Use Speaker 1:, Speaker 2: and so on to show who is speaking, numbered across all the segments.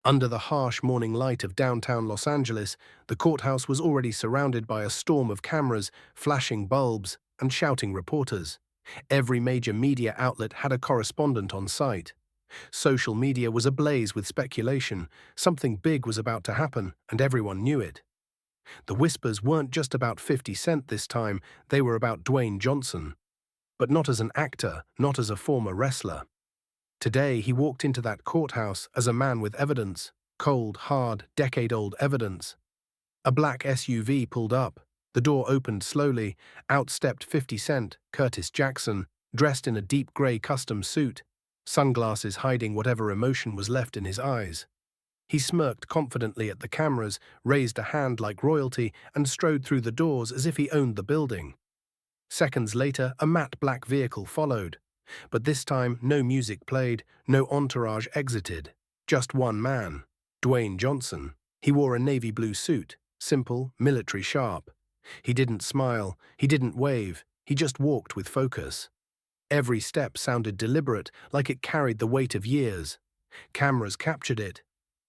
Speaker 1: Under the harsh morning light of downtown Los Angeles, the courthouse was already surrounded by a storm of cameras, flashing bulbs, and shouting reporters. Every major media outlet had a correspondent on site. Social media was ablaze with speculation. Something big was about to happen, and everyone knew it. The whispers weren't just about 50 Cent this time, they were about Dwayne Johnson. But not as an actor, not as a former wrestler. Today, he walked into that courthouse as a man with evidence, cold, hard, decade-old evidence. A black SUV pulled up. The door opened slowly. Out stepped 50 Cent, Curtis Jackson, dressed in a deep gray custom suit, sunglasses hiding whatever emotion was left in his eyes. He smirked confidently at the cameras, raised a hand like royalty, and strode through the doors as if he owned the building. Seconds later, a matte black vehicle followed. But this time, no music played, no entourage exited. Just one man, Dwayne Johnson. He wore a navy blue suit, simple, military sharp. He didn't smile, he didn't wave, he just walked with focus. Every step sounded deliberate, like it carried the weight of years. Cameras captured it,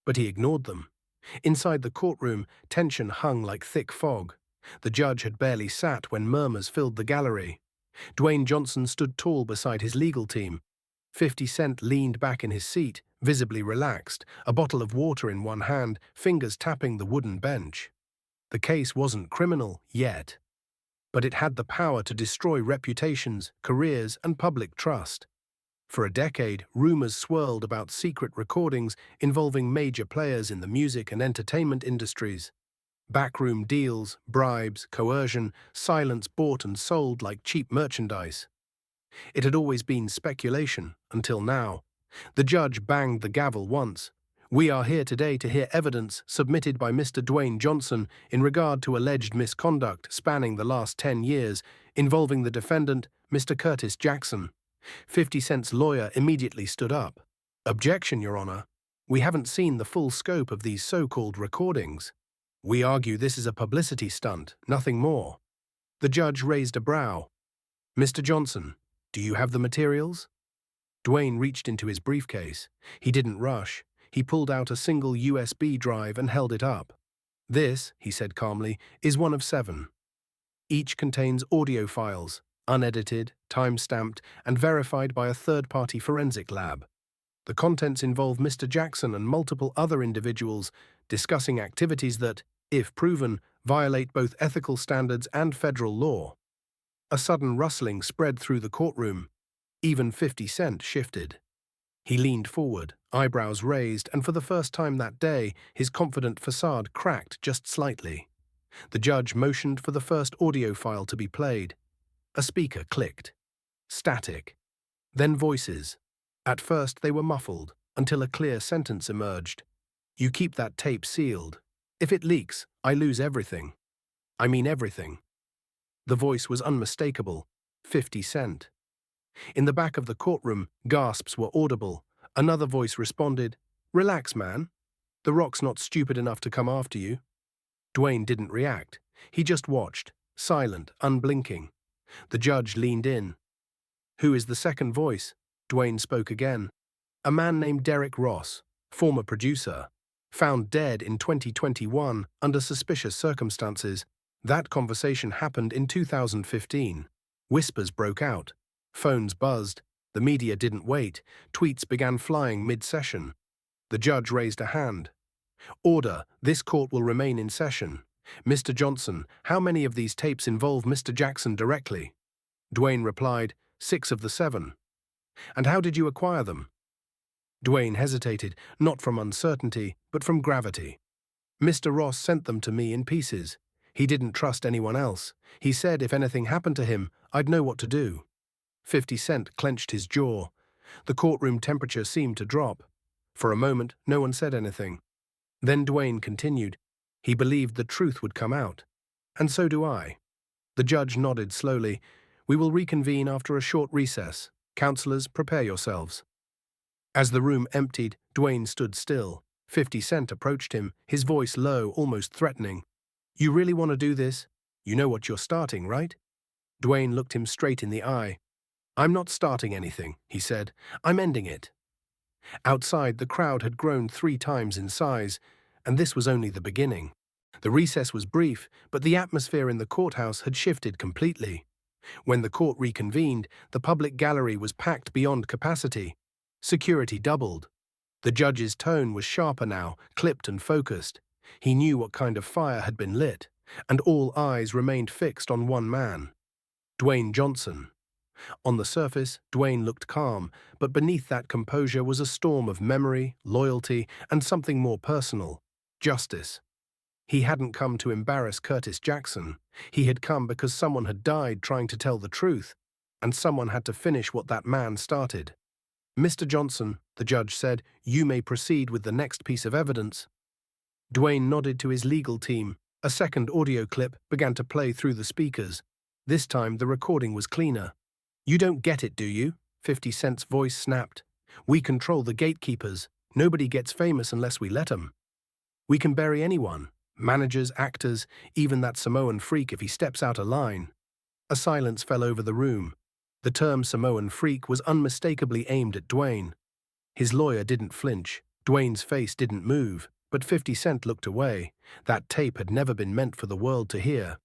Speaker 1: but he ignored them. Inside the courtroom, tension hung like thick fog. The judge had barely sat when murmurs filled the gallery. Dwayne Johnson stood tall beside his legal team. 50 Cent leaned back in his seat, visibly relaxed, a bottle of water in one hand, fingers tapping the wooden bench. The case wasn't criminal yet, but it had the power to destroy reputations, careers, and public trust. For a decade, rumors swirled about secret recordings involving major players in the music and entertainment industries. Backroom deals, bribes, coercion, silence bought and sold like cheap merchandise. It had always been speculation, until now. The judge banged the gavel once. "We are here today to hear evidence submitted by Mr. Dwayne Johnson in regard to alleged misconduct spanning the last 10 years, involving the defendant, Mr. Curtis Jackson." 50 Cent's lawyer immediately stood up. "Objection, Your Honor. We haven't seen the full scope of these so-called recordings. We argue this is a publicity stunt, nothing more." The judge raised a brow. "Mr. Johnson, do you have the materials?" Dwayne reached into his briefcase. He didn't rush. He pulled out a single USB drive and held it up. "This," he said calmly, "is one of 7. Each contains audio files, unedited, time-stamped, and verified by a third-party forensic lab. The contents involve Mr. Jackson and multiple other individuals discussing activities that, if proven, violate both ethical standards and federal law." A sudden rustling spread through the courtroom. Even 50 Cent shifted. He leaned forward, eyebrows raised, and for the first time that day, his confident facade cracked just slightly. The judge motioned for the first audio file to be played. A speaker clicked. Static. Then voices. At first they were muffled, until a clear sentence emerged. "You keep that tape sealed. If it leaks, I lose everything. I mean everything." The voice was unmistakable. 50 Cent. In the back of the courtroom, gasps were audible. Another voice responded, "Relax, man. The Rock's not stupid enough to come after you." Dwayne didn't react. He just watched, silent, unblinking. The judge leaned in. "Who is the second voice?" Dwayne spoke again. "A man named Derrick Ross, former producer. Found dead in 2021 under suspicious circumstances. That conversation happened in 2015. Whispers broke out. Phones buzzed. The media didn't wait. Tweets began flying mid-session. The judge raised a hand. "Order. This court will remain in session. Mr. Johnson, how many of these tapes involve Mr. Jackson directly?" Dwayne replied, 6 of the 7. "And how did you acquire them?" Dwayne hesitated, not from uncertainty, but from gravity. "Mr. Ross sent them to me in pieces. He didn't trust anyone else. He said if anything happened to him, I'd know what to do." 50 Cent clenched his jaw. The courtroom temperature seemed to drop. For a moment, no one said anything. Then Dwayne continued. "He believed the truth would come out. And so do I." The judge nodded slowly. "We will reconvene after a short recess. Counselors, prepare yourselves." As the room emptied, Dwayne stood still. 50 Cent approached him, his voice low, almost threatening. "You really want to do this? You know what you're starting, right?" Dwayne looked him straight in the eye. "I'm not starting anything," he said. "I'm ending it." Outside, the crowd had grown 3 times in size, and this was only the beginning. The recess was brief, but the atmosphere in the courthouse had shifted completely. When the court reconvened, the public gallery was packed beyond capacity. Security doubled. The judge's tone was sharper now, clipped and focused. He knew what kind of fire had been lit, and all eyes remained fixed on one man: Dwayne Johnson. On the surface, Dwayne looked calm, but beneath that composure was a storm of memory, loyalty, and something more personal: justice. He hadn't come to embarrass Curtis Jackson. He had come because someone had died trying to tell the truth, and someone had to finish what that man started. "Mr. Johnson," the judge said, "you may proceed with the next piece of evidence." Dwayne nodded to his legal team. A second audio clip began to play through the speakers. This time the recording was cleaner. "You don't get it, do you?" 50 Cent's voice snapped. "We control the gatekeepers. Nobody gets famous unless we let 'em. We can bury anyone. Managers, actors, even that Samoan freak if he steps out of line." A silence fell over the room. The term Samoan freak was unmistakably aimed at Dwayne. His lawyer didn't flinch. Dwayne's face didn't move, but 50 Cent looked away. That tape had never been meant for the world to hear.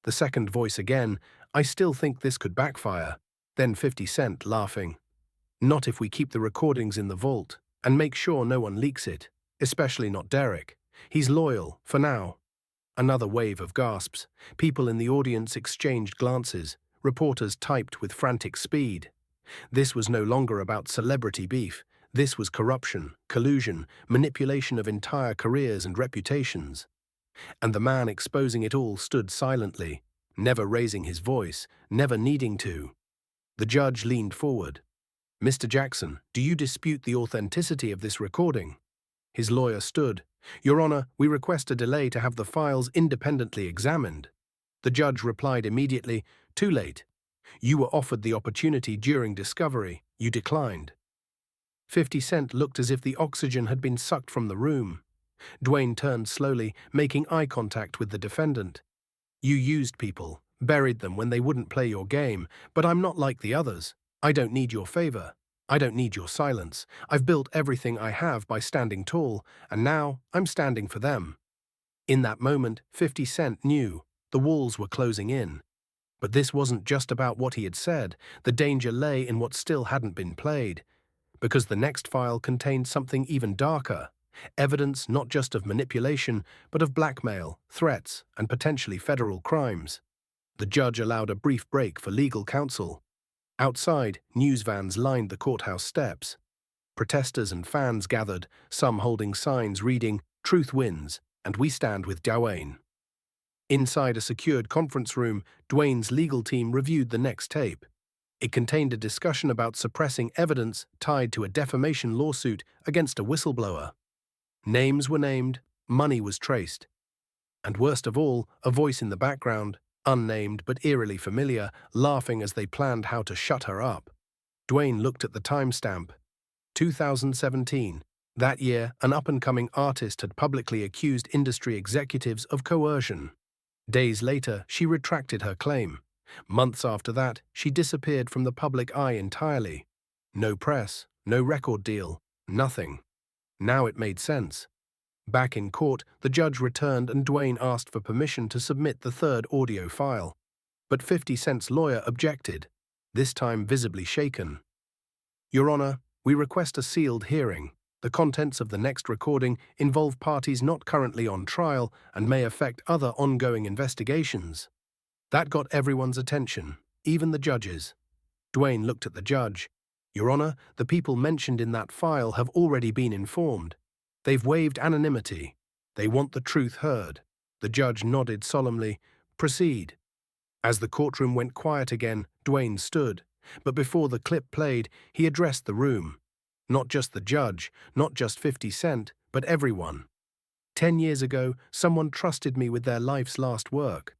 Speaker 1: The second voice again: "I still think this could backfire." Then 50 Cent, laughing: "Not if we keep the recordings in the vault and make sure no one leaks it, especially not Derrick. He's loyal, for now." Another wave of gasps. People in the audience exchanged glances. Reporters typed with frantic speed. This was no longer about celebrity beef. This was corruption, collusion, manipulation of entire careers and reputations. And the man exposing it all stood silently, never raising his voice, never needing to. The judge leaned forward. "Mr. Jackson, do you dispute the authenticity of this recording?" His lawyer stood. "Your Honor, we request a delay to have the files independently examined." The judge replied immediately, "Too late. You were offered the opportunity during discovery. You declined." 50 Cent looked as if the oxygen had been sucked from the room. Dwayne turned slowly, making eye contact with the defendant. "You used people, buried them when they wouldn't play your game, but I'm not like the others. I don't need your favor. I don't need your silence. I've built everything I have by standing tall, and now I'm standing for them." In that moment, 50 Cent knew the walls were closing in. But this wasn't just about what he had said. The danger lay in what still hadn't been played. Because the next file contained something even darker. Evidence not just of manipulation, but of blackmail, threats, and potentially federal crimes. The judge allowed a brief break for legal counsel. Outside, news vans lined the courthouse steps. Protesters and fans gathered, some holding signs reading, "Truth wins, and we stand with Dwayne." Inside a secured conference room, Dwayne's legal team reviewed the next tape. It contained a discussion about suppressing evidence tied to a defamation lawsuit against a whistleblower. Names were named, money was traced. And worst of all, a voice in the background, unnamed but eerily familiar, laughing as they planned how to shut her up. Dwayne looked at the timestamp. 2017. That year, an up-and-coming artist had publicly accused industry executives of coercion. Days later, she retracted her claim. Months after that, she disappeared from the public eye entirely. No press, no record deal, nothing. Now it made sense. Back in court, the judge returned and Dwayne asked for permission to submit the third audio file. But 50 Cent's lawyer objected, this time visibly shaken. "Your Honor, we request a sealed hearing. The contents of the next recording involve parties not currently on trial and may affect other ongoing investigations." That got everyone's attention, even the judge's. Dwayne looked at the judge. "Your Honor, the people mentioned in that file have already been informed. They've waived anonymity. They want the truth heard." The judge nodded solemnly. "Proceed." As the courtroom went quiet again, Dwayne stood. But before the clip played, he addressed the room. Not just the judge, not just 50 Cent, but everyone. 10 years ago, someone trusted me with their life's last work.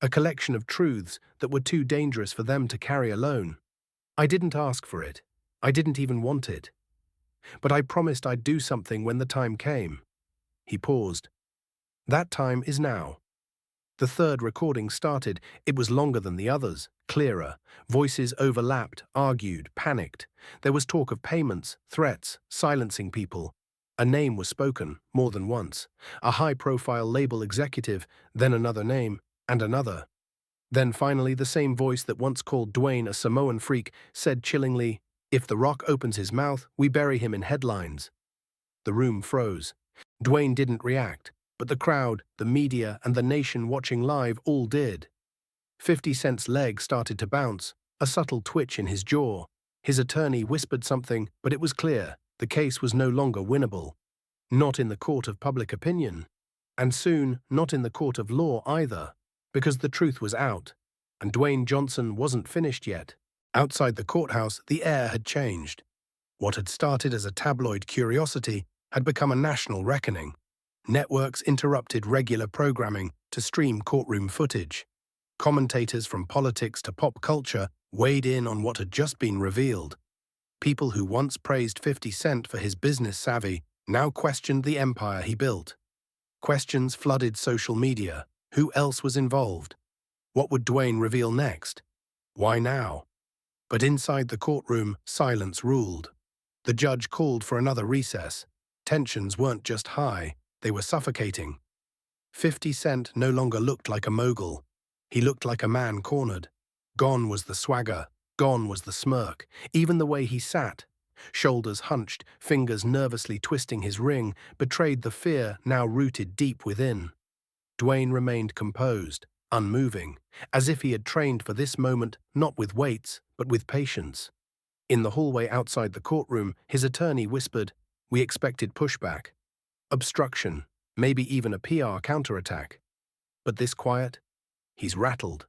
Speaker 1: A collection of truths that were too dangerous for them to carry alone. I didn't ask for it. I didn't even want it. But I promised I'd do something when the time came. He paused. That time is now. The third recording started. It was longer than the others, clearer. Voices overlapped, argued, panicked. There was talk of payments, threats, silencing people. A name was spoken, more than once. A high-profile label executive, then another name, and another. Then finally the same voice that once called Dwayne a Samoan freak said chillingly, "If The Rock opens his mouth, we bury him in headlines." The room froze. Dwayne didn't react, but the crowd, the media, and the nation watching live all did. 50 Cent's leg started to bounce, a subtle twitch in his jaw. His attorney whispered something, but it was clear the case was no longer winnable. Not in the court of public opinion. And soon, not in the court of law either, because the truth was out, and Dwayne Johnson wasn't finished yet. Outside the courthouse, the air had changed. What had started as a tabloid curiosity had become a national reckoning. Networks interrupted regular programming to stream courtroom footage. Commentators from politics to pop culture weighed in on what had just been revealed. People who once praised 50 Cent for his business savvy now questioned the empire he built. Questions flooded social media. Who else was involved? What would Dwayne reveal next? Why now? But inside the courtroom, silence ruled. The judge called for another recess. Tensions weren't just high, they were suffocating. 50 Cent no longer looked like a mogul. He looked like a man cornered. Gone was the swagger, gone was the smirk, even the way he sat. Shoulders hunched, fingers nervously twisting his ring, betrayed the fear now rooted deep within. Dwayne remained composed, unmoving, as if he had trained for this moment not with weights, but with patience. In the hallway outside the courtroom, his attorney whispered, "We expected pushback. Obstruction, maybe even a PR counterattack. But this quiet? He's rattled."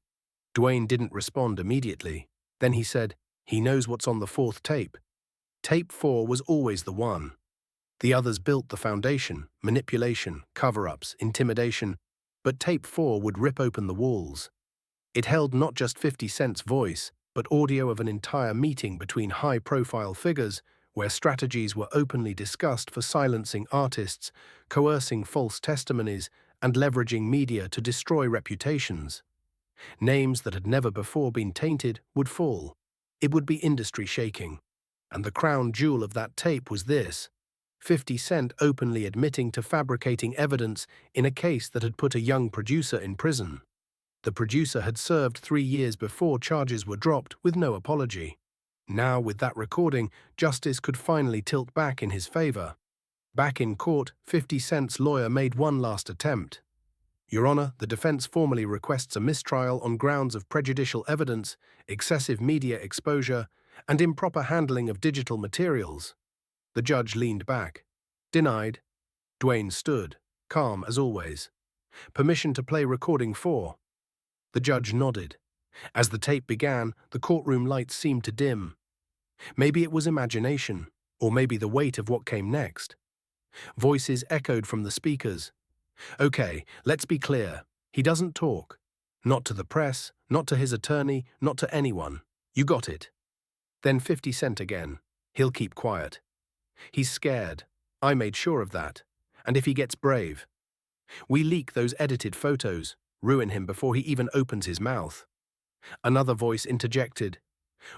Speaker 1: Dwayne didn't respond immediately. Then he said, "He knows what's on the fourth tape." Tape 4 was always the one. The others built the foundation, manipulation, cover-ups, intimidation, but tape 4 would rip open the walls. It held not just 50 Cent's voice, but audio of an entire meeting between high-profile figures where strategies were openly discussed for silencing artists, coercing false testimonies, and leveraging media to destroy reputations. Names that had never before been tainted would fall. It would be industry shaking. And the crown jewel of that tape was this: 50 Cent openly admitting to fabricating evidence in a case that had put a young producer in prison. The producer had served 3 years before charges were dropped with no apology. Now, with that recording, justice could finally tilt back in his favor. Back in court, 50 Cent's lawyer made one last attempt. "Your Honor, the defense formally requests a mistrial on grounds of prejudicial evidence, excessive media exposure, and improper handling of digital materials." The judge leaned back. "Denied." Dwayne stood, calm as always. "Permission to play recording 4. The judge nodded. As the tape began, the courtroom lights seemed to dim. Maybe it was imagination, or maybe the weight of what came next. Voices echoed from the speakers. "Okay, let's be clear. He doesn't talk. Not to the press, not to his attorney, not to anyone. You got it." Then 50 Cent again. "He'll keep quiet. He's scared. I made sure of that. And if he gets brave, we leak those edited photos, ruin him before he even opens his mouth." Another voice interjected.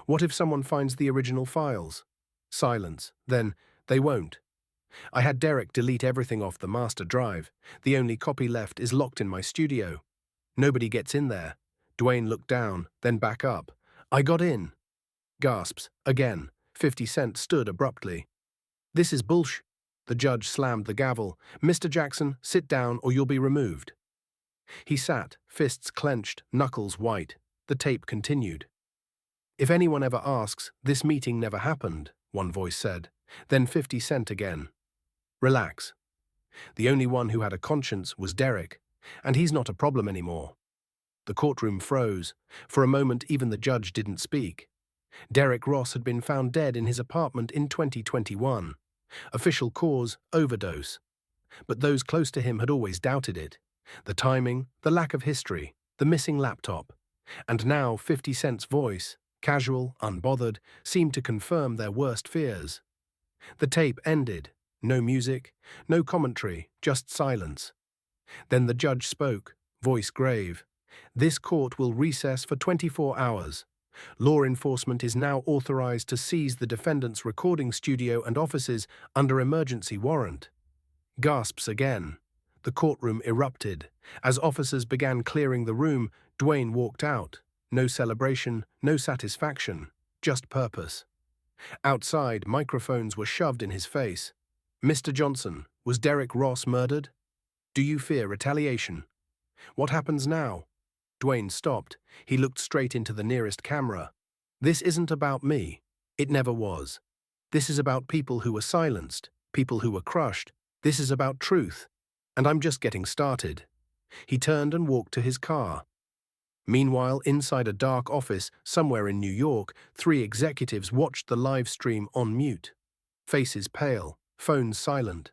Speaker 1: "What if someone finds the original files?" Silence. Then, "They won't. I had Derrick delete everything off the master drive. The only copy left is locked in my studio. Nobody gets in there." Dwayne looked down, then back up. "I got in." Gasps. Again. 50 Cent stood abruptly. "This is bullsh." The judge slammed the gavel. "Mr. Jackson, sit down or you'll be removed." He sat, fists clenched, knuckles white. The tape continued. "If anyone ever asks, this meeting never happened," one voice said. Then 50 Cent again. "Relax. The only one who had a conscience was Derrick, and he's not a problem anymore." The courtroom froze. For a moment, even the judge didn't speak. Derrick Ross had been found dead in his apartment in 2021. Official cause, overdose. But those close to him had always doubted it. The timing, the lack of history, the missing laptop. And now 50 Cent's voice, casual, unbothered, seemed to confirm their worst fears. The tape ended. No music, no commentary, just silence. Then the judge spoke, voice grave. This court will recess for 24 hours. Law enforcement is now authorized to seize the defendant's recording studio and offices under emergency warrant. Gasps again. The courtroom erupted. As officers began clearing the room, Dwayne walked out. No celebration, no satisfaction, just purpose. Outside, microphones were shoved in his face. "Mr. Johnson, was Derrick Ross murdered? Do you fear retaliation? What happens now?" Dwayne stopped. He looked straight into the nearest camera. "This isn't about me. It never was. This is about people who were silenced, people who were crushed. This is about truth. And I'm just getting started." He turned and walked to his car. Meanwhile, inside a dark office somewhere in New York, 3 executives watched the live stream on mute. Faces pale, phones silent.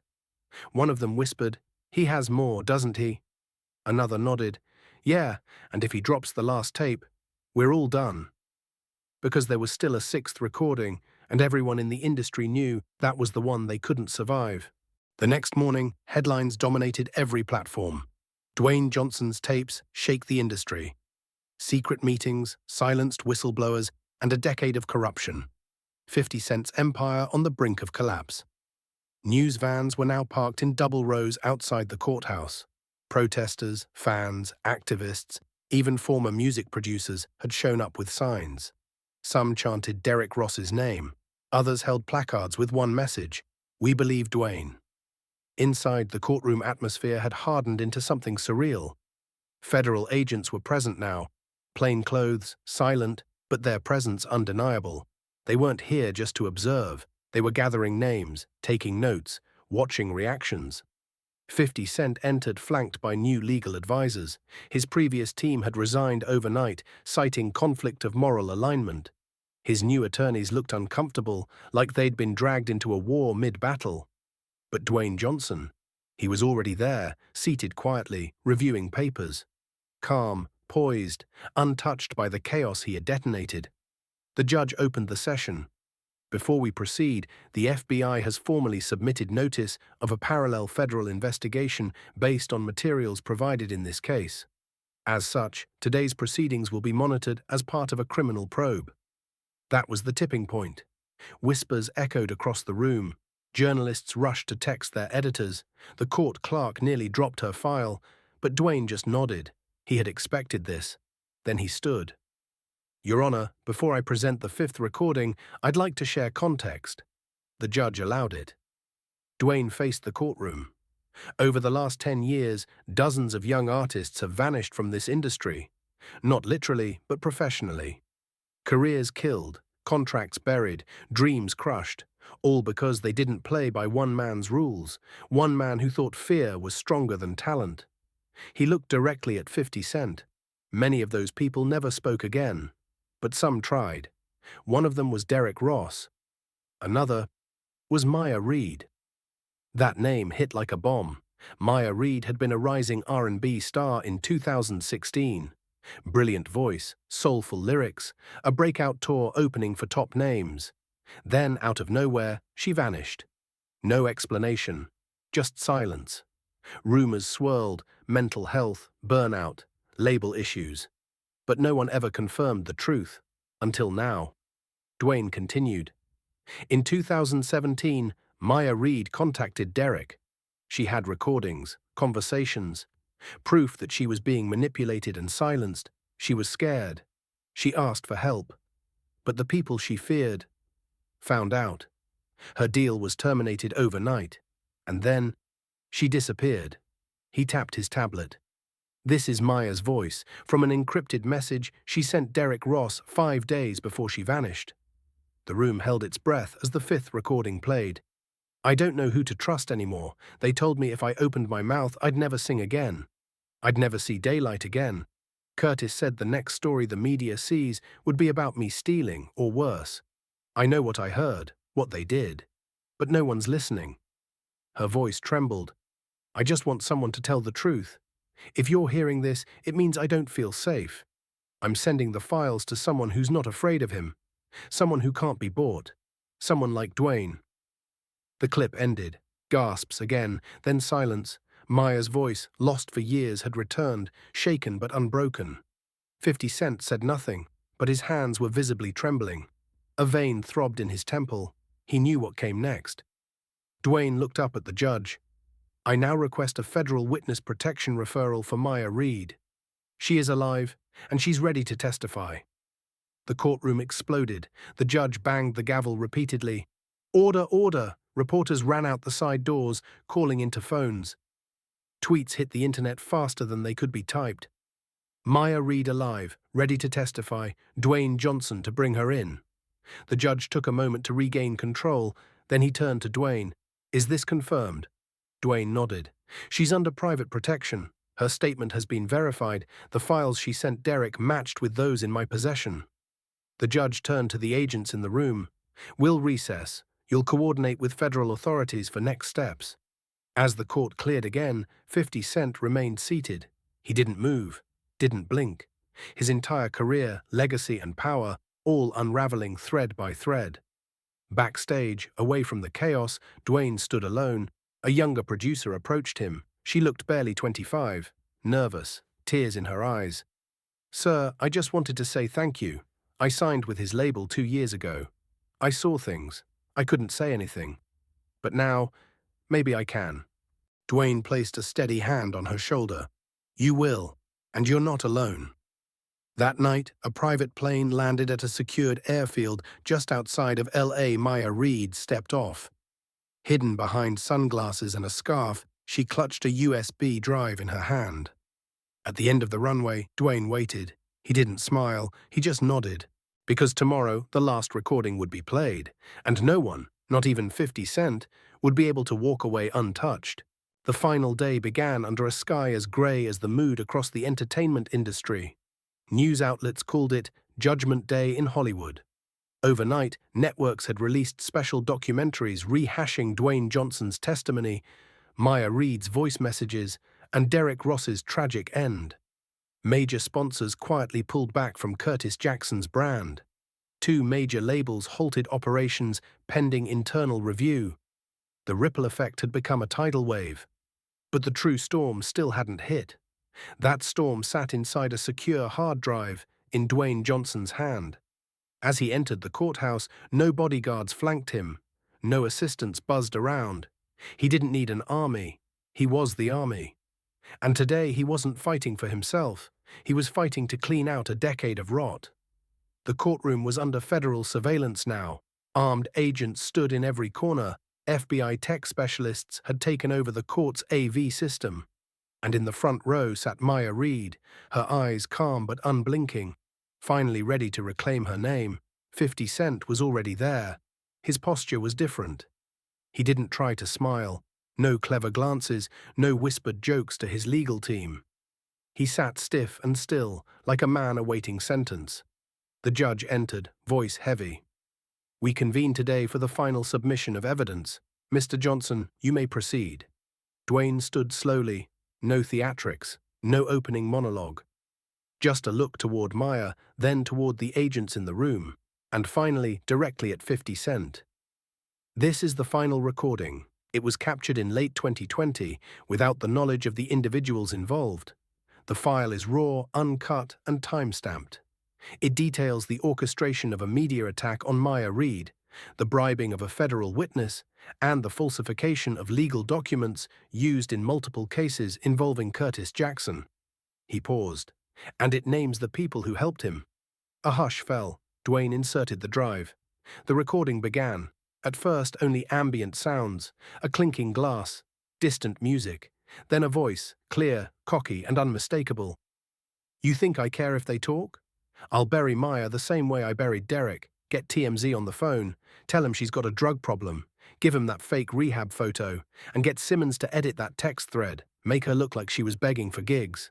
Speaker 1: One of them whispered, "He has more, doesn't he?" Another nodded, "Yeah, and if he drops the last tape, we're all done." Because there was still a 6th recording, and everyone in the industry knew that was the one they couldn't survive. The next morning, headlines dominated every platform. Dwayne Johnson's tapes shake the industry. Secret meetings, silenced whistleblowers, and a decade of corruption. 50 Cent's empire on the brink of collapse. News vans were now parked in double rows outside the courthouse. Protesters, fans, activists, even former music producers had shown up with signs. Some chanted Derrick Ross's name. Others held placards with one message: "We believe Dwayne." Inside, the courtroom atmosphere had hardened into something surreal. Federal agents were present now, plain clothes, silent, but their presence undeniable. They weren't here just to observe. They were gathering names, taking notes, watching reactions. 50 Cent entered flanked by new legal advisors. His previous team had resigned overnight, citing conflict of moral alignment. His new attorneys looked uncomfortable, like they'd been dragged into a war mid-battle. But Dwayne Johnson, he was already there, seated quietly, reviewing papers. Calm, poised, untouched by the chaos he had detonated. The judge opened the session. "Before we proceed, the FBI has formally submitted notice of a parallel federal investigation based on materials provided in this case. As such, today's proceedings will be monitored as part of a criminal probe." That was the tipping point. Whispers echoed across the room. Journalists rushed to text their editors. The court clerk nearly dropped her file, but Dwayne just nodded. He had expected this. Then he stood. "Your Honor, before I present the 5th recording, I'd like to share context." The judge allowed it. Dwayne faced the courtroom. "Over the last 10 years, dozens of young artists have vanished from this industry. Not literally, but professionally. Careers killed, contracts buried, dreams crushed, all because they didn't play by one man's rules, one man who thought fear was stronger than talent." He looked directly at 50 Cent. Many of those people never spoke again, but some tried. One of them was Derrick Ross. Another was Maya Reid. That name hit like a bomb. Maya Reid had been a rising R&B star in 2016. Brilliant voice, soulful lyrics, a breakout tour opening for top names. Then, out of nowhere, she vanished. No explanation, just silence. Rumors swirled: mental health, burnout, label issues. But no one ever confirmed the truth, until now. Dwayne continued. In 2017, Maya Reid contacted Derrick. She had recordings, conversations, proof that she was being manipulated and silenced. She was scared. She asked for help. But the people she feared found out. Her deal was terminated overnight. And then she disappeared. He tapped his tablet. This is Maya's voice, from an encrypted message she sent Derrick Ross 5 days before she vanished. The room held its breath as the 5th recording played. "I don't know who to trust anymore. They told me if I opened my mouth, I'd never sing again. I'd never see daylight again. Curtis said the next story the media sees would be about me stealing, or worse. I know what I heard, what they did. But no one's listening." Her voice trembled. "I just want someone to tell the truth. If you're hearing this, it means I don't feel safe. I'm sending the files to someone who's not afraid of him. Someone who can't be bought. Someone like Dwayne." The clip ended. Gasps again, then silence. Maya's voice, lost for years, had returned, shaken but unbroken. 50 Cent said nothing, but his hands were visibly trembling. A vein throbbed in his temple. He knew what came next. Dwayne looked up at the judge. "I now request a federal witness protection referral for Maya Reed. She is alive, and she's ready to testify." The courtroom exploded. The judge banged the gavel repeatedly. "Order, order!" Reporters ran out the side doors, calling into phones. Tweets hit the internet faster than they could be typed. "Maya Reed alive, ready to testify. Dwayne Johnson to bring her in." The judge took a moment to regain control, then he turned to Dwayne. "Is this confirmed?" Dwayne nodded. "She's under private protection. Her statement has been verified. The files she sent Derrick matched with those in my possession." The judge turned to the agents in the room. "We'll recess. You'll coordinate with federal authorities for next steps." As the court cleared again, 50 Cent remained seated. He didn't move, didn't blink. His entire career, legacy, and power, all unraveling thread by thread. Backstage, away from the chaos, Dwayne stood alone. A younger producer approached him. She looked barely 25, nervous, tears in her eyes. "Sir, I just wanted to say thank you. I signed with his label 2 years ago. I saw things. I couldn't say anything. But now, maybe I can." Dwayne placed a steady hand on her shoulder. "You will, and you're not alone." That night, a private plane landed at a secured airfield just outside of LA. Maya Reed stepped off. Hidden behind sunglasses and a scarf, she clutched a USB drive in her hand. At the end of the runway, Dwayne waited. He didn't smile, he just nodded. Because tomorrow, the last recording would be played, and no one, not even 50 Cent, would be able to walk away untouched. The final day began under a sky as gray as the mood across the entertainment industry. News outlets called it Judgment Day in Hollywood. Overnight, networks had released special documentaries rehashing Dwayne Johnson's testimony, Maya Reed's voice messages, and Derrick Ross's tragic end. Major sponsors quietly pulled back from Curtis Jackson's brand. 2 major labels halted operations pending internal review. The ripple effect had become a tidal wave. But the true storm still hadn't hit. That storm sat inside a secure hard drive in Dwayne Johnson's hand. As he entered the courthouse, no bodyguards flanked him. No assistants buzzed around. He didn't need an army. He was the army. And today he wasn't fighting for himself. He was fighting to clean out a decade of rot. The courtroom was under federal surveillance now. Armed agents stood in every corner. FBI tech specialists had taken over the court's AV system. And in the front row sat Maya Reed, her eyes calm but unblinking, finally ready to reclaim her name. 50 Cent was already there. His posture was different. He didn't try to smile. No clever glances, no whispered jokes to his legal team. He sat stiff and still, like a man awaiting sentence. The judge entered, voice heavy. "We convene today for the final submission of evidence. Mr. Johnson, you may proceed." Dwayne stood slowly. No theatrics, no opening monologue. Just a look toward Maya, then toward the agents in the room, and finally directly at 50 Cent. "This is the final recording. It was captured in late 2020 without the knowledge of the individuals involved. The file is raw, uncut, and time-stamped. It details the orchestration of a media attack on Maya Reed, the bribing of a federal witness, and the falsification of legal documents used in multiple cases involving Curtis Jackson." He paused. "And it names the people who helped him." A hush fell. Dwayne inserted the drive. The recording began. At first, only ambient sounds, a clinking glass, distant music, then a voice, clear, cocky, and unmistakable. "You think I care if they talk? I'll bury Maya the same way I buried Derrick. Get TMZ on the phone, tell him she's got a drug problem, give him that fake rehab photo, and get Simmons to edit that text thread, make her look like she was begging for gigs."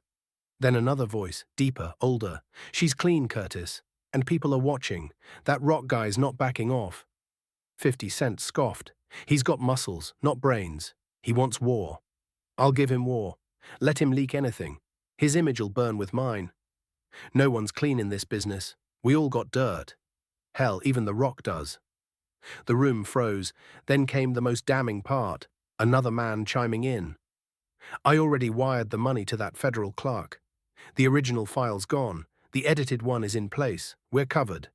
Speaker 1: Then another voice, deeper, older. "She's clean, Curtis. And people are watching. That rock guy's not backing off." 50 Cent scoffed. "He's got muscles, not brains. He wants war. I'll give him war. Let him leak anything. His image'll burn with mine. No one's clean in this business. We all got dirt. Hell, even The Rock does." The room froze. Then came the most damning part. Another man chiming in. I already wired the money to that federal clerk. The original file's gone. The edited one is in place. We're covered.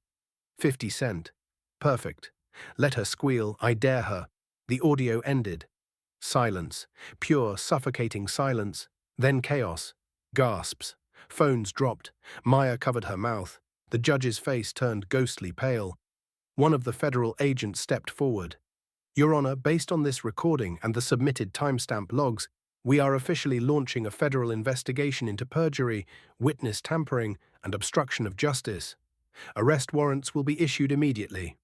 Speaker 1: 50 cent. Perfect. Let her squeal, I dare her. The audio ended. Silence. Pure, suffocating silence. Then chaos. Gasps. Phones dropped. Maya covered her mouth. The judge's face turned ghostly pale. One of the federal agents stepped forward. Your Honor, based on this recording and the submitted timestamp logs, we are officially launching a federal investigation into perjury, witness tampering, and obstruction of justice. Arrest warrants will be issued immediately.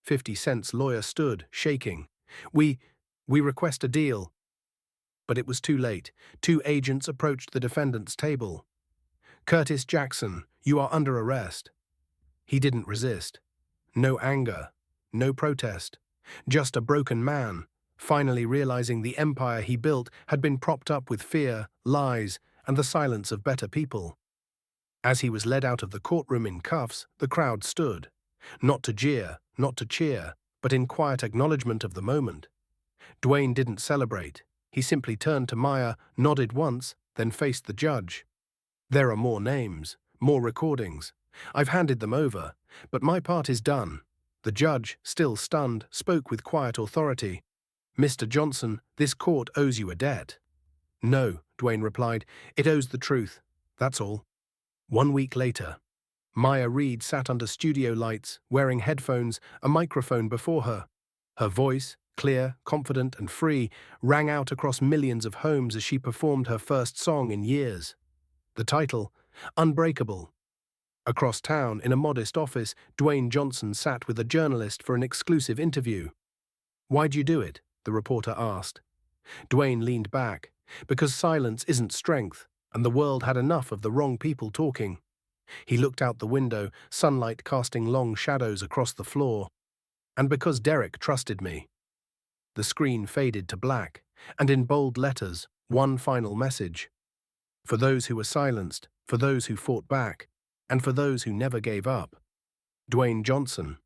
Speaker 1: 50 Cent's lawyer stood, shaking. We request a deal. But it was too late. Two agents approached the defendant's table. Curtis Jackson, you are under arrest. He didn't resist. No anger, no protest. Just a broken man, finally realizing the empire he built had been propped up with fear, lies, and the silence of better people. As he was led out of the courtroom in cuffs, the crowd stood. Not to jeer, not to cheer, but in quiet acknowledgement of the moment. Dwayne didn't celebrate. He simply turned to Maya, nodded once, then faced the judge. There are more names, more recordings. I've handed them over, but my part is done. The judge, still stunned, spoke with quiet authority. Mr. Johnson, this court owes you a debt. No, Dwayne replied, it owes the truth. That's all. 1 week later, Maya Reed sat under studio lights, wearing headphones, a microphone before her. Her voice, clear, confident, and free, rang out across millions of homes as she performed her first song in years. The title, Unbreakable. Across town, in a modest office, Dwayne Johnson sat with a journalist for an exclusive interview. Why'd you do it? The reporter asked. Dwayne leaned back. Because silence isn't strength, and the world had enough of the wrong people talking. He looked out the window, sunlight casting long shadows across the floor. And because Derrick trusted me. The screen faded to black, and in bold letters, one final message. For those who were silenced, for those who fought back, and for those who never gave up. Dwayne Johnson.